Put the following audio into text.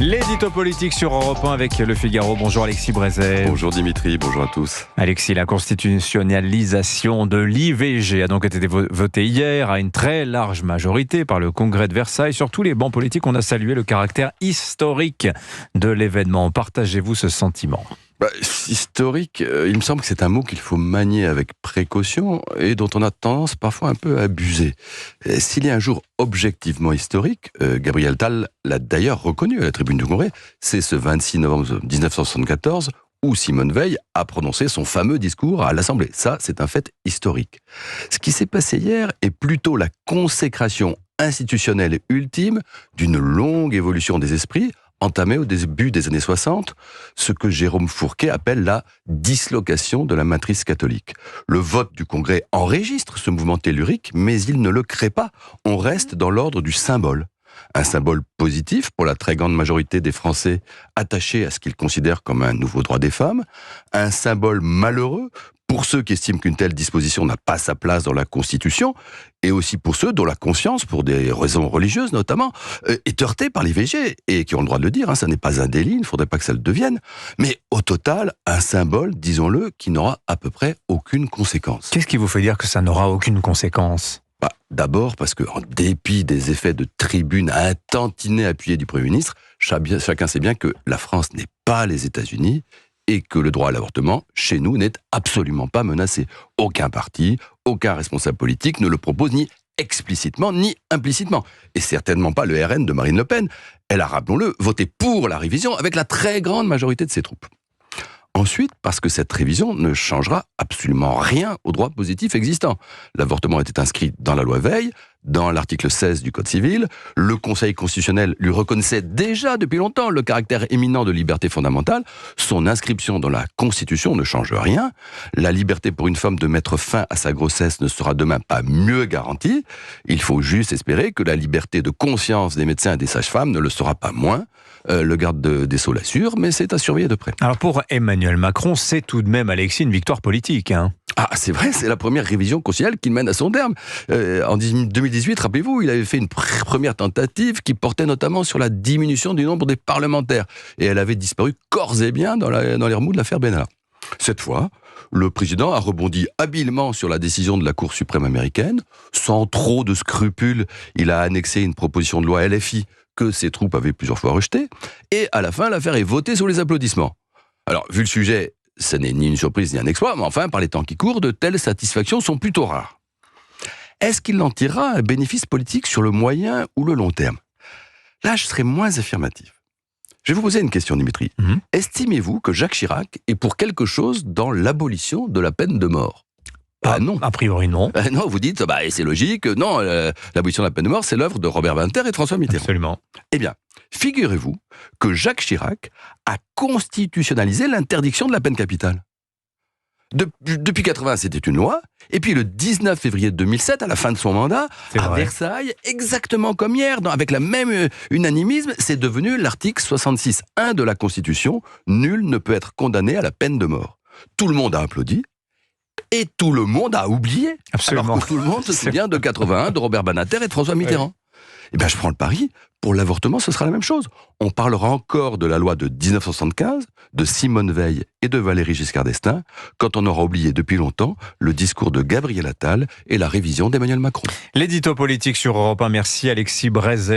L'édito politique sur Europe 1 avec Le Figaro. Bonjour Alexis Brézet. Bonjour Dimitri, bonjour à tous. Alexis, la constitutionnalisation de l'IVG a donc été votée hier à une très large majorité par le Congrès de Versailles. Sur tous les bancs politiques, on a salué le caractère historique de l'événement. Partagez-vous ce sentiment ? Historique, il me semble que c'est un mot qu'il faut manier avec précaution et dont on a tendance parfois un peu à abuser. S'il y a un jour objectivement historique, Gabriel Attal l'a d'ailleurs reconnu à la tribune du Congrès, c'est ce 26 novembre 1974 où Simone Veil a prononcé son fameux discours à l'Assemblée. Ça, c'est un fait historique. Ce qui s'est passé hier est plutôt la consécration institutionnelle ultime d'une longue évolution des esprits entamé au début des années 60, ce que Jérôme Fourquet appelle la dislocation de la matrice catholique. Le vote du Congrès enregistre ce mouvement tellurique, mais il ne le crée pas. On reste dans l'ordre du symbole. Un symbole positif pour la très grande majorité des Français attachés à ce qu'ils considèrent comme un nouveau droit des femmes, un symbole malheureux pour ceux qui estiment qu'une telle disposition n'a pas sa place dans la Constitution, et aussi pour ceux dont la conscience, pour des raisons religieuses notamment, est heurtée par l'IVG, et qui ont le droit de le dire, ça n'est pas un délit, il ne faudrait pas que ça le devienne, mais au total, un symbole, disons-le, qui n'aura à peu près aucune conséquence. Qu'est-ce qui vous fait dire que ça n'aura aucune conséquence ? D'abord parce que, en dépit des effets de tribune à un tantinet appuyé du Premier ministre, chacun sait bien que la France n'est pas les États-Unis, et que le droit à l'avortement, chez nous, n'est absolument pas menacé. Aucun parti, aucun responsable politique ne le propose ni explicitement ni implicitement. Et certainement pas le RN de Marine Le Pen. Elle a, rappelons-le, voté pour la révision avec la très grande majorité de ses troupes. Ensuite, parce que cette révision ne changera absolument rien au droit positif existant. L'avortement était inscrit dans la loi Veil, dans l'article 16 du Code civil. Le Conseil constitutionnel lui reconnaissait déjà depuis longtemps le caractère éminent de liberté fondamentale. Son inscription dans la Constitution ne change rien. La liberté pour une femme de mettre fin à sa grossesse ne sera demain pas mieux garantie. Il faut juste espérer que la liberté de conscience des médecins et des sages-femmes ne le sera pas moins. Le garde des Sceaux l'assure, mais c'est à surveiller de près. Alors pour Emmanuel Macron, c'est tout de même, Alexis, une victoire politique. Ah, c'est vrai, c'est la première révision constitutionnelle qu'il mène à son terme. En 2018, rappelez-vous, il avait fait une première tentative qui portait notamment sur la diminution du nombre des parlementaires. Et elle avait disparu corps et biens dans les remous de l'affaire Benalla. Cette fois, le président a rebondi habilement sur la décision de la Cour suprême américaine. Sans trop de scrupules, il a annexé une proposition de loi LFI que ses troupes avaient plusieurs fois rejetée. Et à la fin, l'affaire est votée sous les applaudissements. Alors, vu le sujet, ce n'est ni une surprise ni un exploit, mais enfin, par les temps qui courent, de telles satisfactions sont plutôt rares. Est-ce qu'il en tirera un bénéfice politique sur le moyen ou le long terme ? Là, je serai moins affirmatif. Je vais vous poser une question, Dimitri. Estimez-vous que Jacques Chirac est pour quelque chose dans l'abolition de la peine de mort ? Non. A priori, non. Non, vous dites, et c'est logique, non, l'abolition de la peine de mort, c'est l'œuvre de Robert Badinter et de François Mitterrand. Absolument. Eh bien, figurez-vous que Jacques Chirac a constitutionnalisé l'interdiction de la peine capitale. Depuis 80, c'était une loi, et puis le 19 février 2007, à la fin de son mandat, Versailles, exactement comme hier, avec la même unanimisme, c'est devenu l'article 66.1 de la Constitution, nul ne peut être condamné à la peine de mort. Tout le monde a applaudi, et tout le monde a oublié. Absolument. Alors que tout le monde se souvient de 81, de Robert Badinter et de François Mitterrand. Eh bien, je prends le pari, pour l'avortement, ce sera la même chose. On parlera encore de la loi de 1975, de Simone Veil et de Valéry Giscard d'Estaing, quand on aura oublié depuis longtemps le discours de Gabriel Attal et la révision d'Emmanuel Macron. L'édito politique sur Europe 1. Merci Alexis Brézet.